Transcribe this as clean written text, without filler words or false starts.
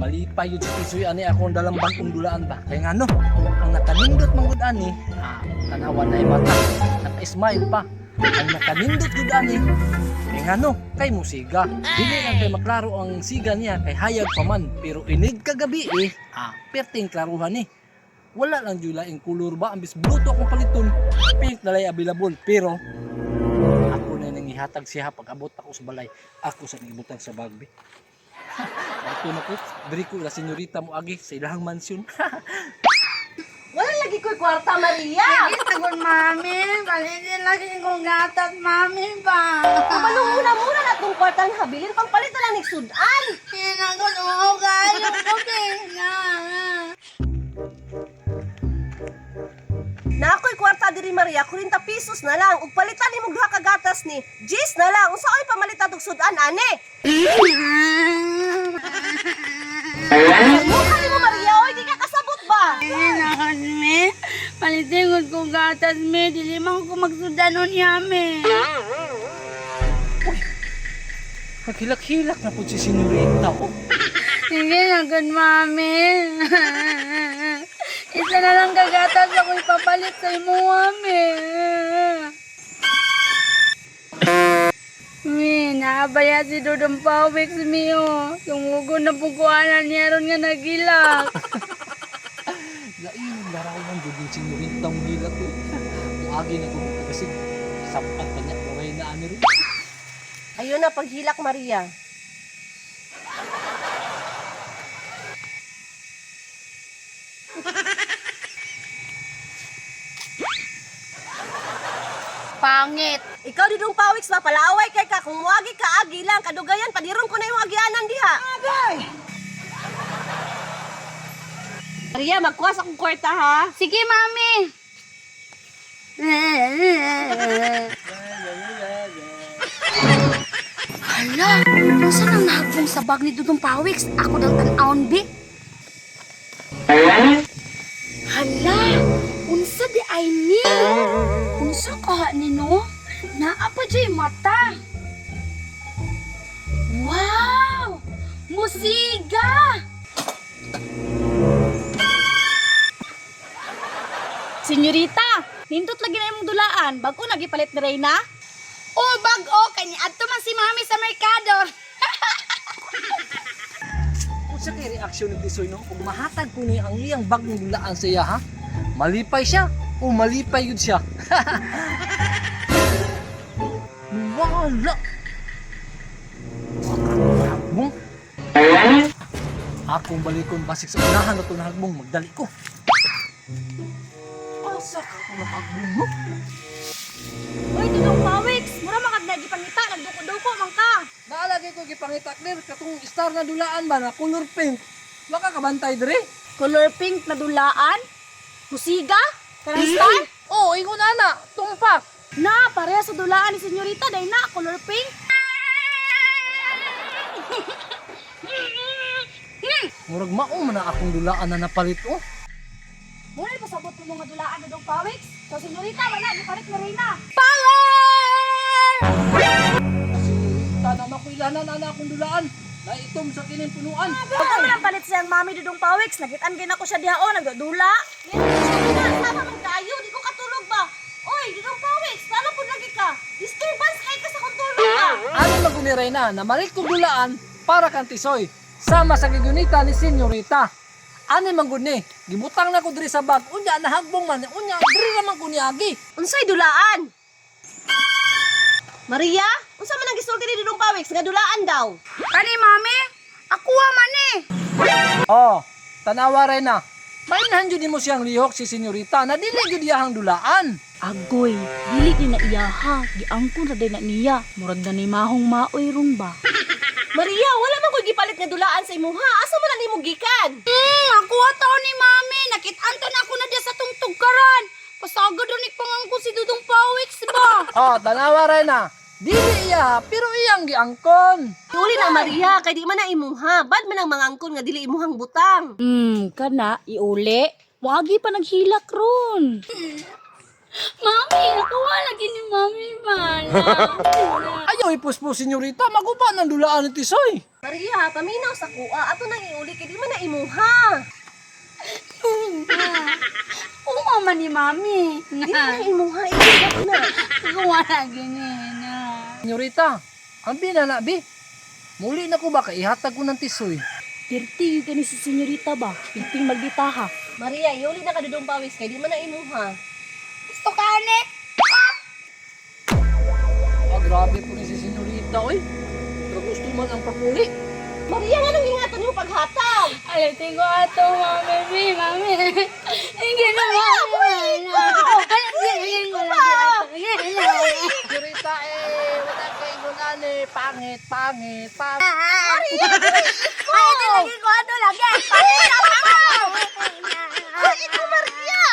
malipay yun si Tisoy ani akong dalang bagong dulaan ba. Kaya nga no, ang nakanindot manggod ani, tanawan na mata, naka-smile pa. Ang nakanindot yun ani, kaya nga no, kay musiga. Dili lang kay maklaro ang siga niya kay hayag pa man. Pero inig kagabi perting klaruhan eh. Wala lang jud laing kulor ba, ambis bluto akong paliton, pink na lay available. Pero ako na nang ihatag siya pag abot ako sa balay. Ako sa nangibutang sa bagbi. Ito na ko, diri ko la senyorita mo agi sa ilahang mansyon. Wala lagi ko'y kwarta, Maria. Sagot, mami. Palitin lagi kong gatas, mami ba? Kabalong muna-muna na itong kwartang habilin. Pangpalit na lang nagsudan. Sinagot, oo kayo ko, Na ako'y kwarta diri, Maria. 40 pesos na lang. Ug palitan ni mong duha ka gatas ni. Jis na lang. Unsa oy pamalitan og sudan, ane? Mukha ni mo, Maria. Oy, di ka kasabot ba? Sinagot, me. Palitin kong gatas, me. Dili man ko magsudanon yame. Naghilak-hilak na po si senyorita. Sige na, good, mami. Isa na lang kagatas ako ipapalit sa imo, mami. Mi, naabaya si Dudong Pawix, mi, oh. Tumugo na pungkuanan niya ron nga nagilak. Lain, larawan doon yung senyorita ang hilak ko. Ang agi na ko kasi sapat pa niya. Gawin na ano rin. Ayun na, paghilak, Maria. Pangit. Ikaw didong pawiks ba? Palaaway kay ka. Kung muagi ka, agi lang. Kadugayan, padirong ko na yung agianan diha. Agay! Maria, magkuha sa kong kwarta, ha? Sige, mami. Hala, saan ang nahagbong sa bag ni Dudong Pawix? Ako daw tan-aon, bi. Hala, unsa di ay ni? Unsa ka ni no? Naa pa jay mata. Wow! Musiga! Senyorita, nindot lagi na imong dulaan. Bago nagipalit ni Reyna? Oh, bag-o! Kanya adto man si mami sa merkado. Kung sa kay reaksyon ng Tisoy no, kung mahatag ko niya ang iyang bagong dulaan sa iya ha, malipay siya o malipay yun siya. Wala. Hagbong. Akong balikon basik sa unahan na ito na hagbong, magdali ko. Asa ka kung nakagbong mo? Uy, Dudong Pawix, mura makad na gipangita, nagduko-duko man ka. Naalagay ko gipangitak dir katong star na dulaan ba na color pink. Waka kabantay dire. Color pink na dulaan? Musiga? Karang star? Oh, ingon ana, tumpak. Na, pareha sa dulaan ni senyorita, dahil na, color pink. Murag mao man na akong dulaan na napalit oh. Muna ipasabot mo mga dulaan, Dudong Pawix. So, senyorita, wala, gipalit ni Reyna. Tanang ako ilanan ana akong dulaan. Na itom sa kining punuan. Pagka man ang palit siyang mami Dudong Pawix, nagitan gin ako siya diha, nagdula. Sama man kayo, di ko katulog ba? Oy, didong pawiks, lalo po lagi ka. Disturbance kay ka sa kong tulog ka. Ano maguniray na namalit kong dulaan para kang Tisoy. Sama sa gigunita ni senyorita. Ano mangguni? Gibutang na ko diri sa bag. Unya nahagbong man. Unya diri naman ko niagi. Unsay dulaan? Maria, unsa man ang gisulti ni didong pawiks nga dulaan daw? Kani, mami? Ako man eh. Oh, tanawa rin na. Mainhan jud mo siyang lihok si senyorita na dili jud iyahang dulaan. Agoy, dili ni na iyaha. Giangkon ra din na niya. Murag na ni mahong maoy rong ba? Maria, wala man ko'y gipalit nga dulaan sa imuha. Asa man ang imong gikan? Ako ataw ni mami. Nakit-anto na ako na diya sa tungtugkaran. Pasagad rin pangangko si Dudong Pawix ba? Oh, tanawa rin na. Dili iya, pero iyang giangkon. Iuli na Maria, kay di man na imuha. Bad man ang mangangkon nga dili imuhang butang. Kana, iuli. Wagi pa naghilak ron. Mami, nakuha lagi ni Mami bala. Ayaw ipuspos, senyorita. Maguba ng dulaan ni Tisoy. Maria, paminaw sa kuha. Ato nang iuli kay di man na imuha. Uma man ni Mami. Di man na imuha. Iulak na. Nakuha lagi ni na. Senyorita, ang binala, bi. Muli na ko ba kay ihatag ko ng Tisoy? Dirti yung gani si senyorita ba? Piting magditaha. Maria, iuli na ka dudong pawis kay di man na imuha. Gusto ka ni? Ah, grabe po ni si senyorita, oy. Pero gusto man ang pagmuli. Maria, nga nang ingatan yung paghatag. Alitin ko ato, Mami. Mami. Hindi na Mami. Alitin ko lagi ato. Senyorita, wala kay gulani. Pangit. Alitin lagi ko ato lagi. Pati na pa. Ay, ito Maria!